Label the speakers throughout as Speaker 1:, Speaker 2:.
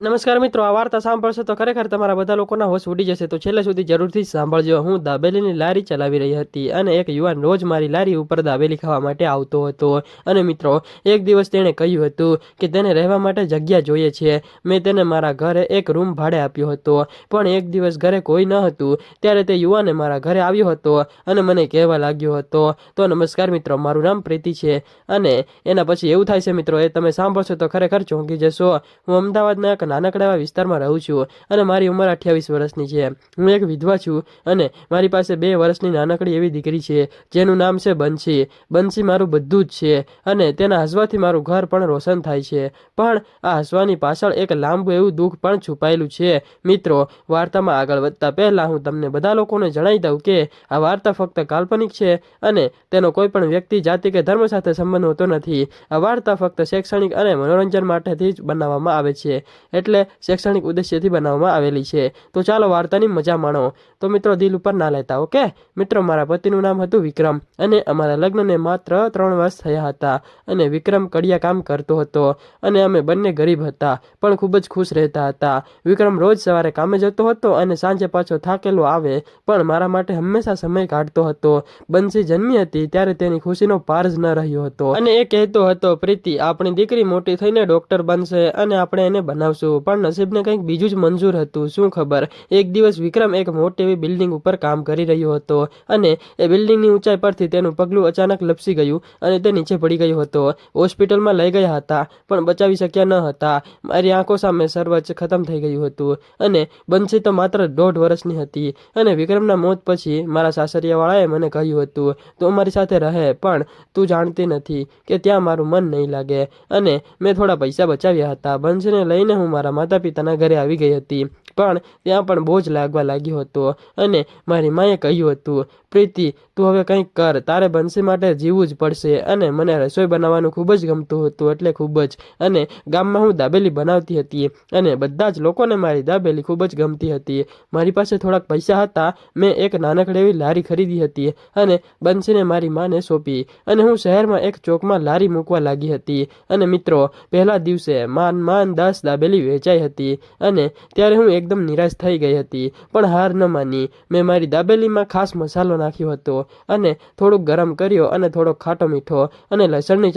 Speaker 1: નમસ્કાર મિત્રો, આ વાર્તા સાંભળશો તો ખરેખર તમારા બધા લોકોના હોશ ઉડી જશે, તો છેલ્લે સુધી જરૂરથી સાંભળજો। હું દાબેલીની લારી ચલાવી રહી હતી અને એક યુવાન રોજ મારી લારી ઉપર દાબેલી ખાવા માટે આવતો હતો। અને મિત્રો, એક દિવસ તેણે કહ્યું હતું કે તેને રહેવા માટે જગ્યા જોઈએ છે। મેં તેને મારા ઘરે એક રૂમ ભાડે આપ્યો હતો, પણ એક દિવસ ઘરે કોઈ ન હતું ત્યારે તે યુવાને મારા ઘરે આવ્યો હતો અને મને કહેવા લાગ્યો હતો, તો નમસ્કાર મિત્રો, મારું નામ પ્રીતિ છે। અને એના પછી એવું થાય છે મિત્રો, એ તમે સાંભળશો તો ખરેખર ચોંકી જશો। હું અમદાવાદના એક નાનકડા એવા વિસ્તારમાં રહું છું અને મારી ઉંમર 28 વર્ષની છે। હું એક વિધવા છું અને મારી પાસે 2 વર્ષની નાનકડી એવી દીકરી છે જેનું નામ છે બંસી। બંસી મારું બધું જ છે અને તેના હસવાથી મારું ઘર પણ રોશન થાય છે, પણ આ હસવાની પાછળ એક લાંબુ એવું દુઃખ પણ છુપાયેલું છે। મિત્રો, વાર્તામાં આગળ વધતા પહેલા હું તમને બધા લોકોને જણાવી દઉં કે આ વાર્તા ફક્ત કાલ્પનિક છે અને તેનો કોઈ પણ વ્યક્તિ, જાતિ કે ધર્મ સાથે સંબંધ હોતો નથી। આ વાર્તા ફક્ત શૈક્ષણિક અને મનોરંજન માટેથી જ બનાવવામાં આવે છે, એટલે શૈક્ષણિક ઉદ્દેશ્યથી બનાવવામાં આવેલી છે। તો ચાલો વાર્તાની મજા માણો। તો મિત્રો, દિલ ઉપર ના લેતા, ઓકે મિત્રો। મારા પતિનું નામ હતું વિક્રમ અને અમારા લગ્નને માત્ર 3 વર્ષ થયા હતા અને વિક્રમ કડિયા કામ કરતો હતો અને અમે બંને ગરીબ હતા પણ ખૂબ જ ખુશ રહેતા હતા। વિક્રમ રોજ સવારે કામે જતો હતો અને સાંજે પાછો થાકેલો આવે પણ મારા માટે હંમેશા સમય કાઢતો હતો। બંસી જન્મી હતી ત્યારે તેની ખુશીનો પાર જ ન રહ્યો હતો અને એ કહેતો હતો, પ્રીતિ, આપણી દીકરી મોટી થઈને ડોક્ટર બનશે અને આપણે એને બનાવશું, પણ નસીબને કંઈક બીજું જ મંજૂર હતું। શું ખબર, એક દિવસ વિક્રમ એક મોટી એવી બિલ્ડિંગ ઉપર કામ કરી રહ્યો હતો અને એ બિલ્ડિંગની ઊંચાઈ પરથી તેનું પગલું અચાનક લપસી ગયું અને તે નીચે પડી ગયો હતો। હોસ્પિટલમાં લઈ ગયા હતા પણ બચાવી શક્યા ન હતા। મારી આંખો સામે સર્વચ ખતમ થઈ ગયું હતું અને બંસી તો માત્ર 1.5 વર્ષની હતી અને વિક્રમના મોત પછી મારા સાસરિયાવાળાએ મને કહ્યું હતું, તું અમારી સાથે રહે, પણ તું જાણતી નથી કે ત્યાં મારું મન નહીં લાગે। અને મેં થોડા પૈસા બચાવ્યા હતા। બંસીને લઈને હું મારા માતા પિતાના ઘરે આવી ગઈ હતી, પણ ત્યાં પણ બોજ લાગવા લાગ્યો હતો અને મારી માએ કહ્યું હતું, પ્રીતિ, તું હવે કંઈક કર, તારે બંસી માટે જીવવું જ પડશે। અને મને રસોઈ બનાવવાનું ખૂબ જ ગમતું હતું, એટલે ખૂબ જ। અને ગામમાં હું દાબેલી બનાવતી હતી અને બધા જ લોકોને મારી દાબેલી ખૂબ જ ગમતી હતી। મારી પાસે થોડાક પૈસા હતા, મેં એક નાનકડી એવી લારી ખરીદી હતી અને બંસીને મારી માને સોંપી અને હું શહેરમાં એક ચોકમાં લારી મૂકવા લાગી હતી। અને મિત્રો, પહેલા દિવસે માંડ 10 દાબેલી વેચાઈ હતી અને ત્યારે હું એકદમ નિરાશ થઈ ગઈ હતી, પણ હાર ન માની। મેં મારી દાબેલીમાં ખાસ મસાલો નાખ્યો હતો અને થોડુંક ગરમ કર્યો અને થોડોક ખાટો મીઠો અને લસણની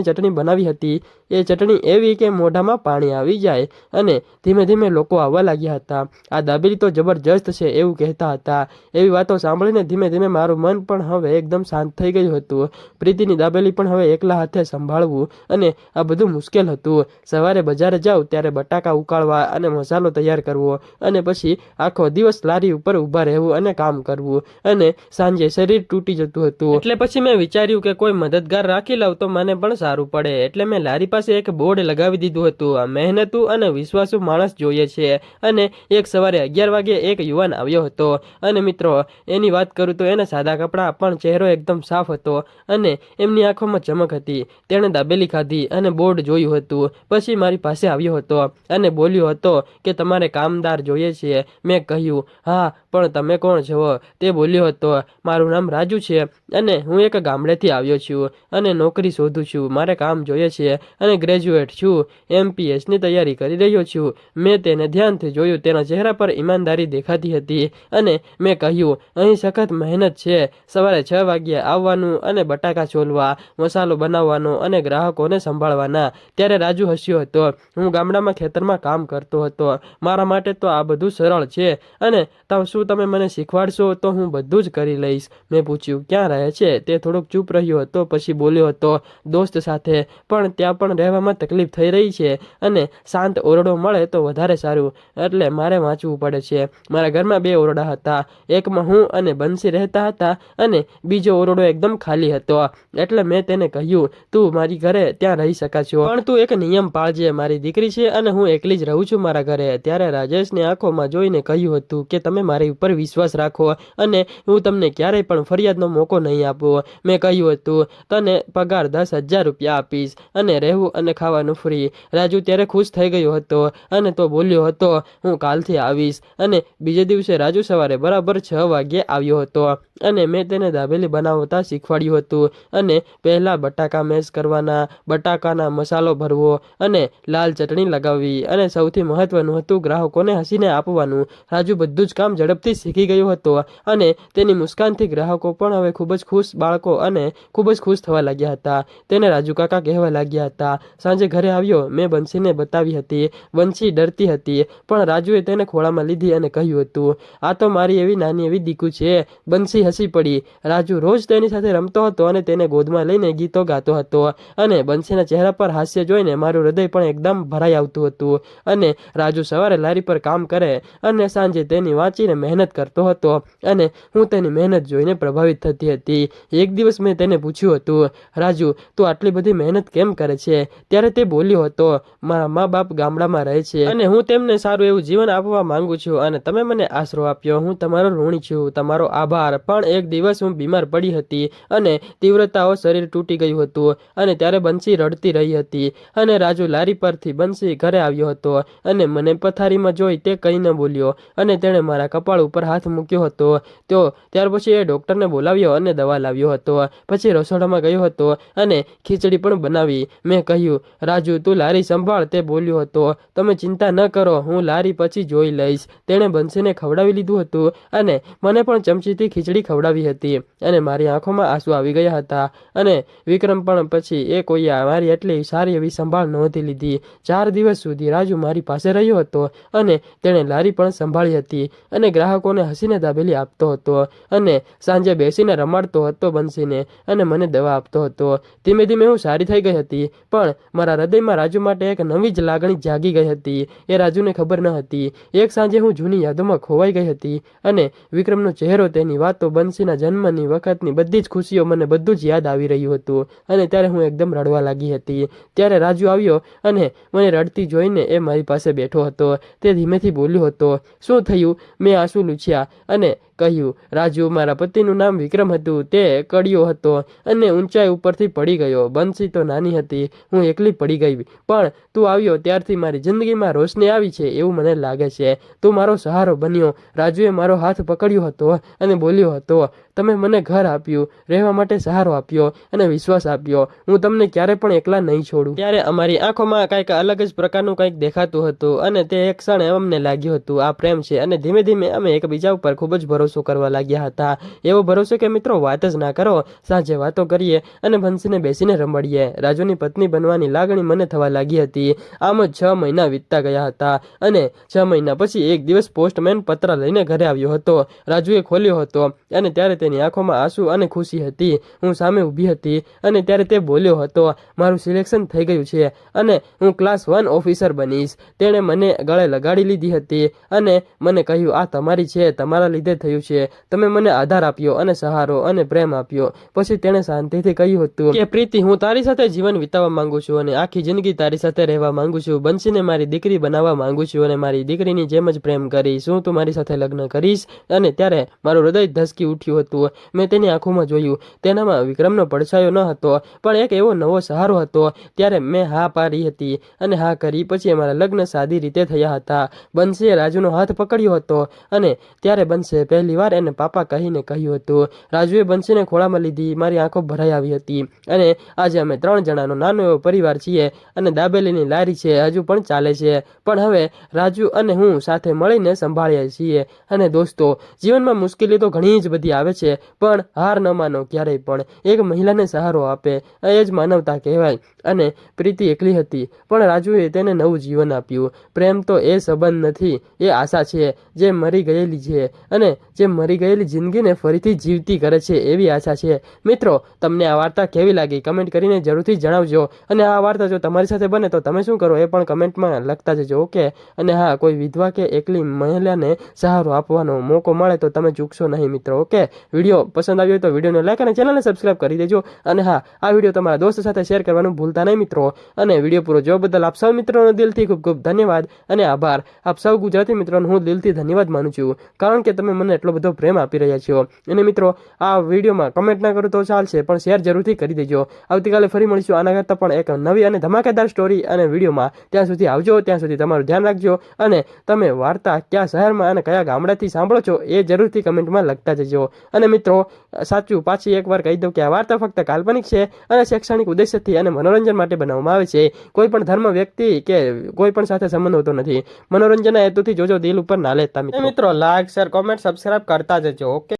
Speaker 1: ચટણી બનાવી હતી। એ ચટણી એવી કે મોઢામાં પાણી આવી જાય અને ધીમે ધીમે લોકો આવવા લાગ્યા હતા, આ દાબેલી તો જબરજસ્ત છે એવું કહેતા હતા। એવી વાતો સાંભળીને ધીમે ધીમે મારું મન પણ હવે એકદમ શાંત થઈ ગયું હતું। પ્રીતિની દાબેલી પણ હવે એકલા હાથે સંભાળવું અને આ બધું મુશ્કેલ હતું। સવારે બજારે જાઉં ત્યારે બટાકા ઉકાળવા અને મસાલો તૈયાર કરવો અને પછી આખો દિવસ લારી ઉપર ઊભા રહેવું અને કામ કરવું અને સાંજે શરીર તૂટી જતું હતું। એટલે પછી મેં વિચાર્યું કે કોઈ મદદગાર રાખી લઉં તો મને પણ સારું પડે, એટલે મેં લારી પાસે એક બોર્ડ લગાવી દીધું હતું, મહેનતુ અને વિશ્વાસુ માણસ જોઈએ છે। અને એક સવારે 11 વાગે એક યુવાન આવ્યો હતો અને મિત્રો, એની વાત કરું તો એને સાદા કપડાં પણ ચહેરો એકદમ સાફ હતો અને એમની આંખોમાં ચમક હતી। તેણે દાબેલી ખાધી અને બોર્ડ જોયું હતું, પછી મારી પાસે આવ્યો હતો અને બોલ્યો હતો કે તમારે કામદાર જોઈએ છે। મેં કહ્યું, હા, પણ તમે કોણ છો? તે બોલ્યો હતો, મારું નામ રાજુ છે અને હું એક ગામડેથી આવ્યો છું અને નોકરી શોધું છું, મારે કામ જોઈએ છે અને ગ્રેજ્યુએટ છું, MPSની તૈયારી કરી રહ્યો છું। મેં તેને ધ્યાનથી જોયું, તેના ચહેરા પર ઈમાનદારી દેખાતી હતી અને મેં કહ્યું, અહીં સખત મહેનત છે, સવારે 6 વાગ્યે આવવાનું અને બટાકા છોલવા, મસાલો બનાવવાનો અને ગ્રાહકોને સંભાળવાના। ત્યારે રાજુ હસ્યો હતો, હું ગામડામાં ખેતરમાં કામ કરતો હતો, મારા માટે તો આ બધું સરળ છે અને શું તમે મને શીખવાડશો તો હું બધું જ કરી લઈશ। મેં પૂછ્યું, ક્યાં રહે છે? તે થોડોક ચૂપ રહ્યો હતો, પછી બોલ્યો હતો, દોસ્ત સાથે, પણ ત્યાં પણ રહેવામાં તકલીફ થઈ રહી છે અને શાંત ઓરડો મળે તો વધારે સારું, એટલે મારે વાંચવું પડે છે। મારા ઘરમાં 2 ઓરડા હતા, એકમાં હું અને બંસી રહેતા હતા અને બીજો ઓરડો એકદમ ખાલી હતો, એટલે મેં તેને કહ્યું, તું મારી ઘરે ત્યાં રહી શકાશો, પણ તું એક નિયમ પાળજે, મારી દીકરી છે અને હું એકલી જ રહું છું મારા ઘરે। ત્યારે રાજેશની આંખોમાં જોઈને કહ્યું હતું કે તમે મારી ઉપર વિશ્વાસ રાખો અને હું તમને ક્યારેય પણ ફરિયાદનો મોકો નહીં આપું। મેં કહ્યું હતું, તને પગાર 10,000 રૂપિયા આપીશ અને રહેવું અને ખાવાનું ફ્રી। રાજુ ત્યારે ખુશ થઈ ગયો હતો અને તો બોલ્યો હતો, હું કાલથી આવીશ। અને બીજે દિવસે રાજુ સવારે બરાબર 6 વાગ્યે આવ્યો હતો અને મેં તેને દાબેલી બનાવતા શીખવાડ્યું હતું અને પહેલા બટાકા મેશ કરવાના, બટાકાના મસાલો ભરવો અને લાલ ચટણી ચટણી લગાવવી અને સૌથી મહત્વનું હતું ગ્રાહકોને હસીને આપવાનું. રાજુ બધું જ કામ ઝડપથી શીખી ગયો હતો અને તેની મુસ્કાનથી ગ્રાહકો પણ હવે ખૂબ જ ખુશ બાળકો અને ખૂબ જ ખુશ થવા લાગ્યા હતા. તેને રાજુ કાકા કહેવા લાગ્યા હતા. સાંજે ઘરે આવ્યો, મેં બંસીને બતાવી હતી. બંસી ડરતી હતી પણ રાજુએ તેને ખોળામાં લીધી અને કહ્યું હતું, આ તો મારી એવી નાની એવી દીકુ છે. બંસી હસી પડી. રાજુ રોજ તેની સાથે રમતો હતો અને તેને ગોદમાં લઈને ગીતો ગાતો હતો અને બંસીના ચહેરા પર હાસ્ય જોઈને મારું હૃદય પણ એકદમ ભરાઈ આવતું હતું. અને રાજુ સવારે લારી પર કામ કરે અને સાંજે તેની વાંચીને મહેનત કરતો હતો અને હું તેની મહેનત જોઈને પ્રભાવિત થતી હતી. એક દિવસ મેં તેને પૂછ્યું હતું, રાજુ તું આટલી બધી મહેનત કેમ કરે છે? ત્યારે તે બોલ્યો હતો, મારા મા બાપ ગામડામાં રહે છે અને હું તેમને સારું એવું જીવન આપવા માંગુ છું અને તમે મને આશરો આપ્યો. હું તમારો ઋણી છું. તમારો આભાર. પણ એક દિવસ હું બીમાર પડી હતી અને તીવ્રતાઓ શરીર તૂટી ગયું હતું અને ત્યારે બંસી રડતી રહી હતી અને રાજુ લારી પરથી બંસી ઘરે આવ્યો હતો અને મને પથારીમાં જોઈ તે કંઈ ન બોલ્યો અને તેણે મારા કપાળ ઉપર હાથ મૂક્યો હતો. ત્યાર પછી એ ડૉક્ટરને બોલાવ્યો અને દવા લાવ્યો હતો. પછી રસોડામાં ગયો હતો અને ખીચડી પણ બનાવી. મેં કહ્યું, રાજુ તું લારી સંભાળ. તે બોલ્યો હતો, તમે ચિંતા ન કરો, હું લારી પછી જોઈ લઈશ. તેણે બંસીને ખવડાવી લીધું હતું અને મને પણ ચમચીથી ખીચડી ખવડાવી હતી અને મારી આંખોમાં આંસુ આવી ગયા હતા. અને વિક્રમ પણ પછી એ કોઈએ મારી એટલી સારી એવી સંભાળ નહોતી લીધી. 4 દિવસ સુધી રાજુ મારી પાસે રહ્યો હતો અને તેણે લારી પણ સંભાળી હતી અને ગ્રાહકોને હસીને દાબેલી આપતો હતો અને સાંજે બેસીને રમાડતો હતો બંસીને અને મને દવા આપતો હતો. ધીમે ધીમે હું સારી થઈ ગઈ હતી પણ મારા હૃદયમાં રાજુ માટે એક નવી જ લાગણી જાગી ગઈ હતી. એ રાજુને ખબર ન હતી. એક સાંજે હું જૂની યાદોમાં ખોવાઈ ગઈ હતી અને વિક્રમનો ચહેરો, તેની વાતો, બંસીના જન્મની વખતની બધી જ ખુશીઓ, મને બધું જ યાદ આવી રહ્યું હતું અને ત્યારે હું એકદમ રડવા લાગી હતી. ત્યારે રાજુ આવ્યો અને મને રડતી જોઈને એ મારી પાસે બેઠો હતો. તે ધીમેથી બોલ્યો હતો, શું થયું? મેં આંસુ લૂછ્યા અને કહ્યું, રાજુ મારા પતિનું નામ વિક્રમ હતું. તે કડિયો હતો અને ઊંચાઈ ઉપરથી પડી ગયો. બંસી તો નાની હતી, હું એકલી પડી ગઈ. પણ તું આવ્યો ત્યારથી મારી જિંદગીમાં રોશની આવી છે એવું મને લાગે છે. તું મારો સહારો બન્યો. રાજુએ મારો હાથ પકડ્યો હતો અને બોલ્યો હતો, તમે મને ઘર આપ્યું, રહેવા માટે સહારો આપ્યો અને વિશ્વાસ આપ્યો. હું તમને ક્યારે પણ એકલા નહીં છોડું. ત્યારે અમારી આંખોમાં કંઈક અલગ જ પ્રકારનું કંઈક દેખાતું હતું અને તે એક ક્ષણ અમને લાગ્યું હતું આ પ્રેમ છે. અને ધીમે ધીમે અમે એકબીજા ઉપર ખૂબ જ ભરોસો કરવા લાગ્યા હતા. એવો ભરોસો કે મિત્રો વાત જ ના કરો. સાંજે વાતો કરીએ અને બંસીને બેસીને રમાડીએ. રાજુની પત્ની બનવાની લાગણી મને થવા લાગી હતી. આમ જ 6 મહિના વીતતા ગયા હતા અને 6 મહિના પછી એક દિવસ પોસ્ટમેન પત્ર લઈને ઘરે આવ્યો હતો. રાજુએ ખોલ્યો હતો અને ત્યારે તેની આંખોમાં આંસુ અને ખુશી હતી. હું સામે ઊભી હતી અને ત્યારે તે બોલ્યો હતો, મારું સિલેક્શન થઈ ગયું છે અને હું ક્લાસ 1 ઓફિસર બનીશ. તેણે મને ગળે લગાડી લીધી હતી અને મને કહ્યું, આ તમારી છે, તમારા લીધે થયું છે. તમે મને આધાર આપ્યો અને સહારો અને પ્રેમ આપ્યો. પછી તેણે શાંતિથી કહ્યું હતું કે પ્રીતિ, હું તારી સાથે જીવન વિતાવવા માંગુ છું અને આખી જિંદગી તારી સાથે રહેવા માંગુ છું. બંસીને મારી દીકરી બનાવવા માંગુ છું અને મારી દીકરીની જેમ જ પ્રેમ કરીશ. શું તું મારી સાથે લગ્ન કરીશ? અને ત્યારે મારું હૃદય ધસકી ઉઠ્યું હતું. મેં તેની આંખોમાં જોયું. તેનામાં વિક્રમનો પડછાયો ન હતો પણ એક એવો નવો સહારો હતો. ત્યારે મેં હા પાડી હતી અને હા કરી. પછી અમારા લગ્ન સાદી રીતે થયા હતા. બંસીએ રાજુનો હાથ પકડ્યો હતો અને ત્યારે બંસીએ પહેલી વાર એને પાપા કહીને કહ્યું હતું. રાજુએ બંસીને ખોળામાં લીધી. મારી આંખો ભરાઈ આવી હતી અને આજે અમે 3 જણાનો નાનો એવો પરિવાર છીએ અને દાબેલીની લારી છે હજુ પણ ચાલે છે. પણ હવે રાજુ અને હું સાથે મળીને સંભાળીએ છીએ. અને દોસ્તો, જીવનમાં મુશ્કેલી તો ઘણી જ બધી આવે છે પણ હાર ન માનો ક્યારેય પણ. એક મહિલાને સહારો આપે એ જ માનવતા કહેવાય. અને પ્રીતિ એકલી હતી પણ રાજુએ તેને નવું જીવન આપ્યું. પ્રેમ તો એ સંબંધ નથી, એ આશા છે જે મરી ગયેલી છે અને જે મરી ગયેલી જિંદગીને ફરીથી જીવતી કરે છે એવી આશા છે. મિત્રો, તમને આ વાર્તા કેવી લાગી કમેન્ટ કરીને જરૂરથી જણાવજો. અને આ વાર્તા જો તમારી સાથે બને તો તમે શું કરો એ પણ કમેન્ટમાં લખતા જજો. ઓકે. અને હા, કોઈ વિધવા કે એકલી મહિલાને સહારો આપવાનો મોકો મળે તો તમે ચૂકશો નહીં મિત્રો. ઓકે. વિડીયો પસંદ આવ્યો હોય તો વિડીયોને લાઈક અને ચેનલને સબસ્ક્રાઈબ કરી દેજો. અને હા, આ વિડીયો તમારા દોસ્ત સાથે શેર કરવાનું ભૂલતા નહીં મિત્રો. અને વિડીયો પૂરો જોવા બદલ આપ સૌ મિત્રોનો દિલથી ખૂબ ખૂબ ધન્યવાદ અને આભાર. આપ સૌ ગુજરાતી મિત્રોનો હું દિલથી ધન્યવાદ માનું છું કારણ કે તમે મને એટલો બધો પ્રેમ આપી રહ્યા છો. અને મિત્રો, આ વિડીયોમાં કમેન્ટ ના કરો તો ચાલશે પણ શેર જરૂરથી કરી દેજો. આવતીકાલે ફરી મળીશું આના કરતાં પણ એક નવી અને ધમાકેદાર સ્ટોરી અને વિડીયોમાં. ત્યાં સુધી આવજો. ત્યાં સુધી તમારું ધ્યાન રાખજો અને તમે વાર્તા કયા શહેરમાં અને કયા ગામડાથી સાંભળો છો એ જરૂરથી કમેન્ટમાં લખતા જજો. અને મિત્રો સાચું પાછી એકવાર કહી દઉં કે આ વાર્તા ફક્ત કાલ્પનિક છે અને શૈક્ષણિક ઉદ્દેશ્યથી અને મનોરંજન માટે બનાવવામાં આવે છે. કોઈ પણ ધર્મ, વ્યક્તિ કે કોઈ પણ સાથે સંબંધ હોતો નથી. મનોરંજનના હેતુથી જોજો, દિલ ઉપર ના લેતા. મિત્રો લાઈક, શેર, કોમેન્ટ, સબસ્ક્રાઇબ કરતા જજો. ઓકે.